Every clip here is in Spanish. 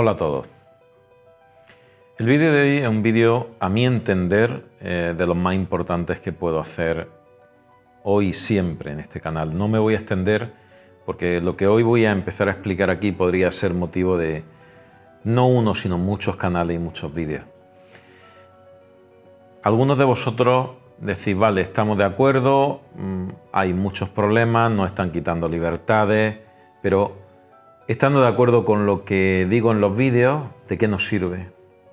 Hola a todos. El vídeo de hoy es un vídeo, a mi entender, de los más importantes que puedo hacer hoy y siempre en este canal. No me voy a extender porque lo que hoy voy a empezar a explicar aquí podría ser motivo de no uno, sino muchos canales y muchos vídeos. Algunos de vosotros decís, vale, estamos de acuerdo, hay muchos problemas, nos están quitando libertades, pero estando de acuerdo con lo que digo en los vídeos, ¿de qué nos sirve?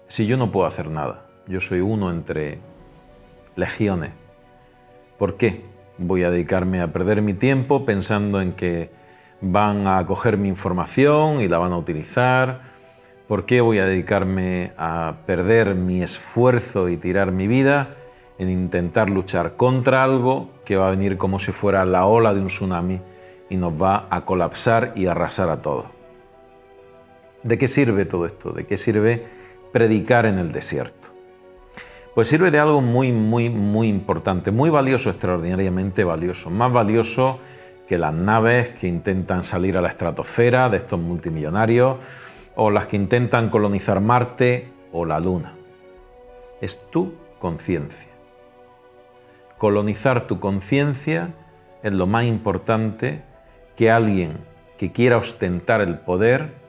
Si yo no puedo hacer nada, yo soy uno entre legiones. ¿Por qué voy a dedicarme a perder mi tiempo pensando en que van a coger mi información y la van a utilizar? ¿Por qué voy a dedicarme a perder mi esfuerzo y tirar mi vida en intentar luchar contra algo que va a venir como si fuera la ola de un tsunami y nos va a colapsar y arrasar a todos? ¿De qué sirve todo esto? ¿De qué sirve predicar en el desierto? Pues sirve de algo muy importante, muy valioso, extraordinariamente valioso, más valioso que las naves que intentan salir a la estratosfera de estos multimillonarios o las que intentan colonizar Marte o la Luna. Es tu conciencia. Colonizar tu conciencia es lo más importante que alguien que quiera ostentar el poder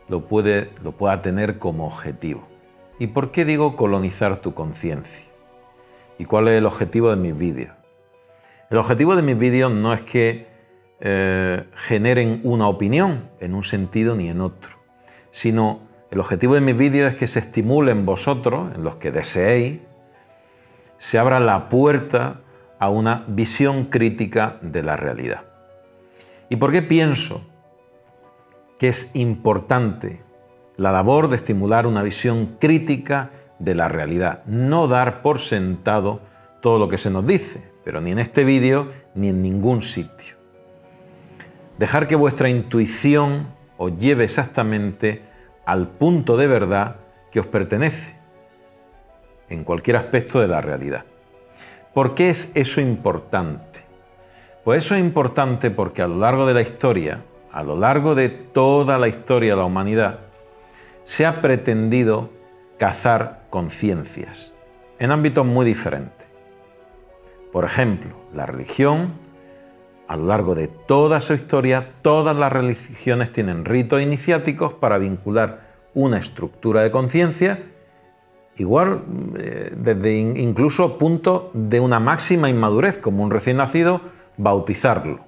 lo pueda tener como objetivo. ¿Y por qué digo colonizar tu conciencia? ¿Y cuál es el objetivo de mis vídeos? El objetivo de mis vídeos no es que generen una opinión en un sentido ni en otro, sino el objetivo de mis vídeos es que se estimule en vosotros, en los que deseéis, se abra la puerta a una visión crítica de la realidad. ¿Y por qué pienso que es importante la labor de estimular una visión crítica de la realidad? No dar por sentado todo lo que se nos dice, pero ni en este vídeo ni en ningún sitio. Dejar que vuestra intuición os lleve exactamente al punto de verdad que os pertenece en cualquier aspecto de la realidad. ¿Por qué es eso importante? Pues eso es importante porque a lo largo de la historia, a lo largo de toda la historia de la humanidad, se ha pretendido cazar conciencias en ámbitos muy diferentes. Por ejemplo, la religión, a lo largo de toda su historia, todas las religiones tienen ritos iniciáticos para vincular una estructura de conciencia, igual desde incluso puntos de una máxima inmadurez, como un recién nacido, bautizarlo,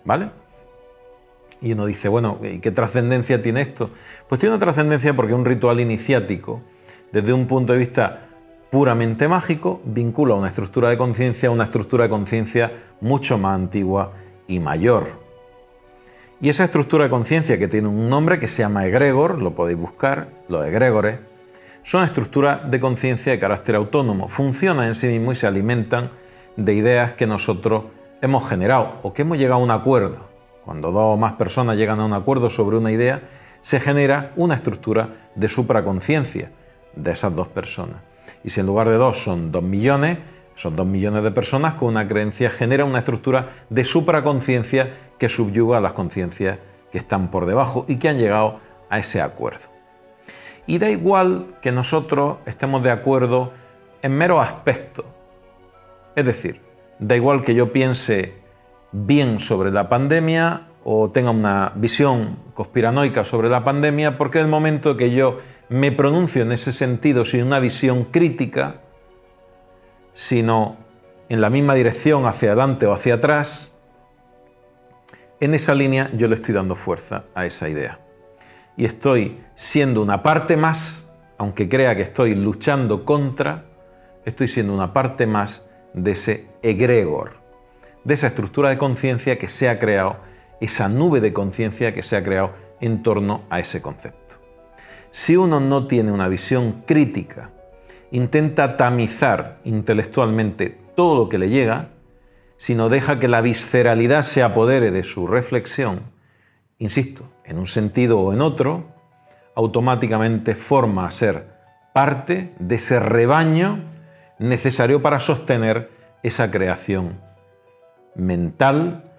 ¿vale? Y uno dice, bueno, ¿y qué trascendencia tiene esto? Pues tiene una trascendencia porque un ritual iniciático, desde un punto de vista puramente mágico, vincula una estructura de conciencia a una estructura de conciencia mucho más antigua y mayor. Y esa estructura de conciencia, que tiene un nombre que se llama egregor, lo podéis buscar, los egregores, son estructuras de conciencia de carácter autónomo, funcionan en sí mismos y se alimentan de ideas que nosotros hemos generado o que hemos llegado a un acuerdo. Cuando dos o más personas llegan a un acuerdo sobre una idea, se genera una estructura de supraconciencia de esas dos personas. Y si en lugar de dos son 2 millones, son 2 millones de personas con una creencia, genera una estructura de supraconciencia que subyuga a las conciencias que están por debajo y que han llegado a ese acuerdo. Y da igual que nosotros estemos de acuerdo en meros aspectos. Es decir, da igual que yo piense bien sobre la pandemia o tenga una visión conspiranoica sobre la pandemia, porque en el momento que yo me pronuncio en ese sentido sin una visión crítica, sino en la misma dirección hacia adelante o hacia atrás, en esa línea yo le estoy dando fuerza a esa idea. Y estoy siendo una parte más, aunque crea que estoy luchando contra, estoy siendo una parte más de ese egregor, de esa estructura de conciencia que se ha creado, esa nube de conciencia que se ha creado en torno a ese concepto. Si uno no tiene una visión crítica, intenta tamizar intelectualmente todo lo que le llega, sino deja que la visceralidad se apodere de su reflexión, insisto, en un sentido o en otro, automáticamente forma a ser parte de ese rebaño necesario para sostener esa creación mental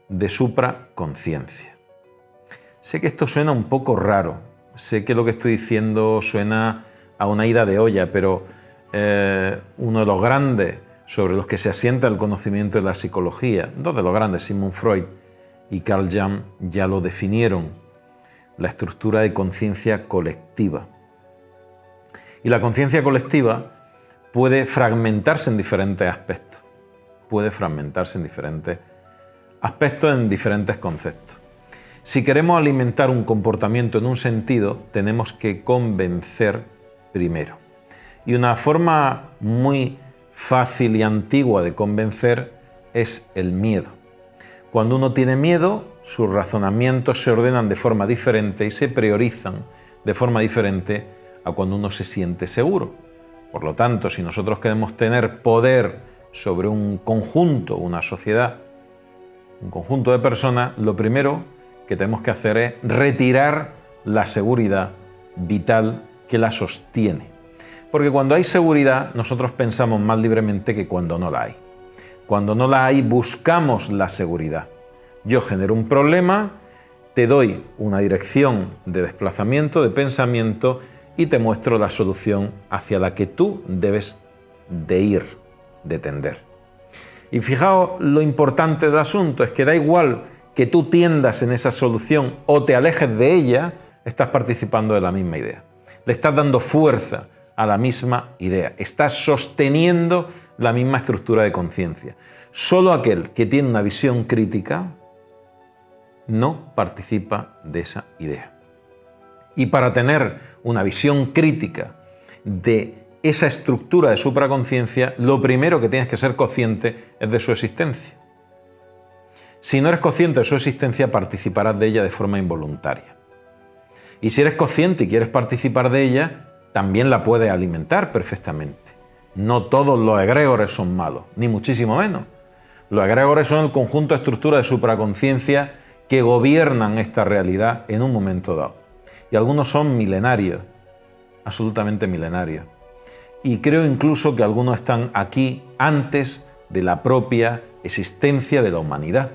de supraconciencia. Sé que esto suena un poco raro, sé que lo que estoy diciendo suena a una ida de olla, pero uno de los grandes sobre los que se asienta el conocimiento de la psicología, dos de los grandes, Sigmund Freud y Carl Jung, ya lo definieron: la estructura de conciencia colectiva. Y la conciencia colectiva puede fragmentarse en diferentes aspectos. Puede fragmentarse en diferentes aspectos, en diferentes conceptos. Si queremos alimentar un comportamiento en un sentido, tenemos que convencer primero. Y una forma muy fácil y antigua de convencer es el miedo. Cuando uno tiene miedo, sus razonamientos se ordenan de forma diferente y se priorizan de forma diferente a cuando uno se siente seguro. Por lo tanto, si nosotros queremos tener poder sobre un conjunto, una sociedad, un conjunto de personas, lo primero que tenemos que hacer es retirar la seguridad vital que la sostiene. Porque cuando hay seguridad, nosotros pensamos más libremente que cuando no la hay. Cuando no la hay, buscamos la seguridad. Yo genero un problema, te doy una dirección de desplazamiento, de pensamiento, y te muestro la solución hacia la que tú debes de ir, de tender. Y fijaos, lo importante del asunto es que da igual que tú tiendas en esa solución o te alejes de ella, estás participando de la misma idea. Le estás dando fuerza a la misma idea. Estás sosteniendo la misma estructura de conciencia. Solo aquel que tiene una visión crítica no participa de esa idea. Y para tener una visión crítica de esa estructura de supraconciencia, lo primero que tienes que ser consciente es de su existencia. Si no eres consciente de su existencia, participarás de ella de forma involuntaria. Y si eres consciente y quieres participar de ella, también la puedes alimentar perfectamente. No todos los egregores son malos, ni muchísimo menos. Los egregores son el conjunto de estructuras de supraconciencia que gobiernan esta realidad en un momento dado. Y algunos son milenarios, absolutamente milenarios. Y creo incluso que algunos están aquí antes de la propia existencia de la humanidad.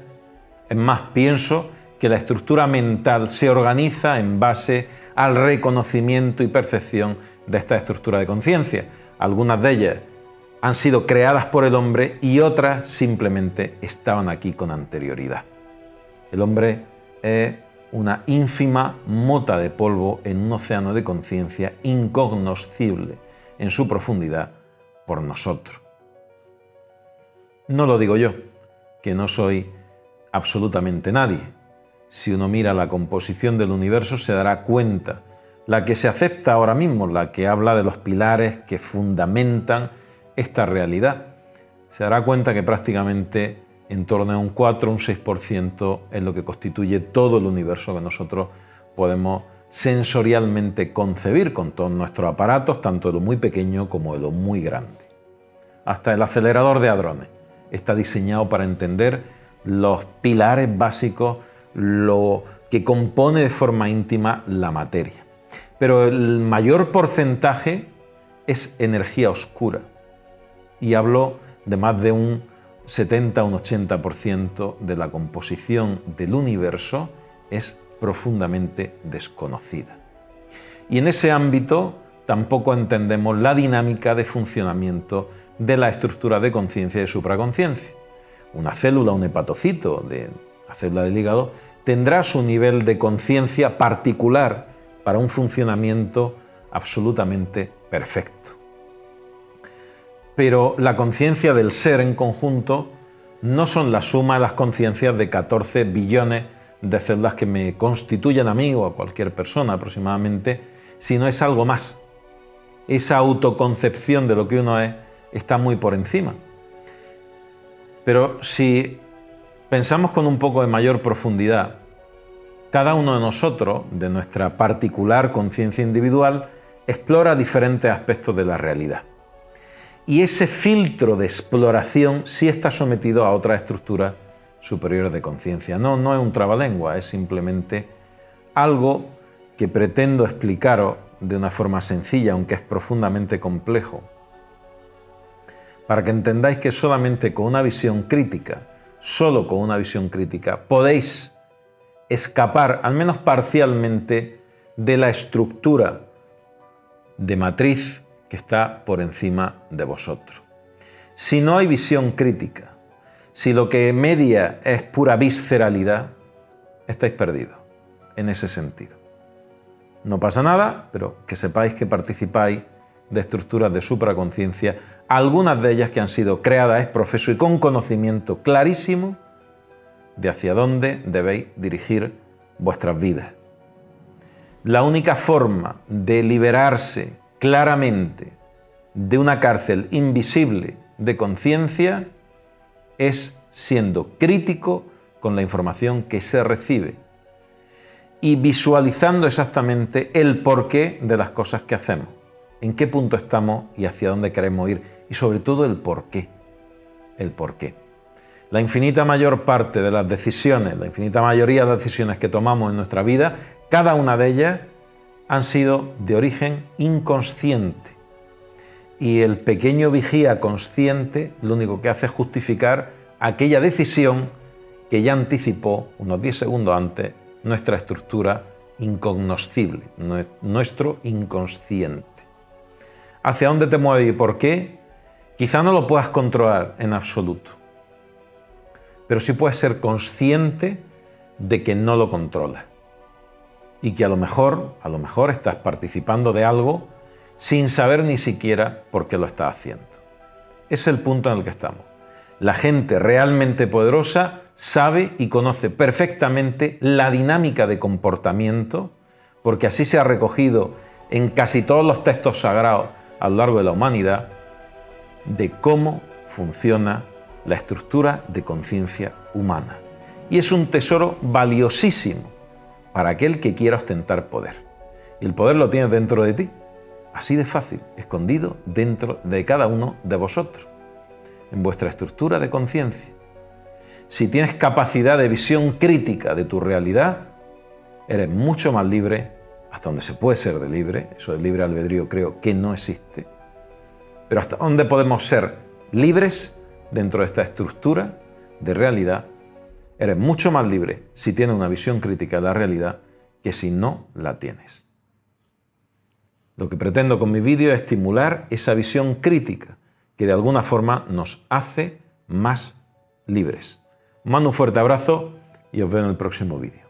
Es más, pienso que la estructura mental se organiza en base al reconocimiento y percepción de esta estructura de conciencia. Algunas de ellas han sido creadas por el hombre y otras simplemente estaban aquí con anterioridad. El hombre es una ínfima mota de polvo en un océano de conciencia incognoscible en su profundidad por nosotros. No lo digo yo, que no soy absolutamente nadie. Si uno mira la composición del universo se dará cuenta. La que se acepta ahora mismo, la que habla de los pilares que fundamentan esta realidad, se dará cuenta que prácticamente en torno a un 4 o un 6% es lo que constituye todo el universo que nosotros podemos sensorialmente concebir con todos nuestros aparatos, tanto de lo muy pequeño como de lo muy grande. Hasta el acelerador de hadrones está diseñado para entender los pilares básicos, lo que compone de forma íntima la materia. Pero el mayor porcentaje es energía oscura. Y hablo de más de un 70 o un 80% de la composición del universo es profundamente desconocida. Y en ese ámbito tampoco entendemos la dinámica de funcionamiento de la estructura de conciencia y de supraconciencia. Una célula, un hepatocito de la célula del hígado, tendrá su nivel de conciencia particular para un funcionamiento absolutamente perfecto. Pero la conciencia del ser en conjunto no son la suma de las conciencias de 14 billones de células que me constituyen a mí o a cualquier persona aproximadamente, sino es algo más. Esa autoconcepción de lo que uno es está muy por encima. Pero si pensamos con un poco de mayor profundidad, cada uno de nosotros, de nuestra particular conciencia individual, explora diferentes aspectos de la realidad. Y ese filtro de exploración sí está sometido a otras estructuras superiores de conciencia. No es un trabalengua, es simplemente algo que pretendo explicaros de una forma sencilla, aunque es profundamente complejo, para que entendáis que solamente con una visión crítica, solo con una visión crítica, podéis escapar, al menos parcialmente, de la estructura de matriz que está por encima de vosotros. Si no hay visión crítica, si lo que media es pura visceralidad, estáis perdidos en ese sentido. No pasa nada, pero que sepáis que participáis de estructuras de supraconciencia, algunas de ellas que han sido creadas ex profeso y con conocimiento clarísimo de hacia dónde debéis dirigir vuestras vidas. La única forma de liberarse claramente de una cárcel invisible de conciencia es siendo crítico con la información que se recibe y visualizando exactamente el porqué de las cosas que hacemos, en qué punto estamos y hacia dónde queremos ir, y sobre todo el porqué. El porqué. La infinita mayor parte de las decisiones, la infinita mayoría de las decisiones que tomamos en nuestra vida, cada una de ellas han sido de origen inconsciente. Y el pequeño vigía consciente lo único que hace es justificar aquella decisión que ya anticipó unos 10 segundos antes nuestra estructura incognoscible, nuestro inconsciente. ¿Hacia dónde te mueves y por qué? Quizá no lo puedas controlar en absoluto, pero sí puedes ser consciente de que no lo controlas y que a lo mejor estás participando de algo sin saber ni siquiera por qué lo estás haciendo. Es el punto en el que estamos. La gente realmente poderosa sabe y conoce perfectamente la dinámica de comportamiento, porque así se ha recogido en casi todos los textos sagrados a lo largo de la humanidad, de cómo funciona la estructura de conciencia humana. Y es un tesoro valiosísimo para aquel que quiera ostentar poder. Y el poder lo tienes dentro de ti, así de fácil, escondido dentro de cada uno de vosotros, en vuestra estructura de conciencia. Si tienes capacidad de visión crítica de tu realidad, eres mucho más libre, hasta donde se puede ser de libre, eso del libre albedrío creo que no existe, pero hasta donde podemos ser libres dentro de esta estructura de realidad, eres mucho más libre si tienes una visión crítica de la realidad que si no la tienes. Lo que pretendo con mi vídeo es estimular esa visión crítica que de alguna forma nos hace más libres. Mando un fuerte abrazo y os veo en el próximo vídeo.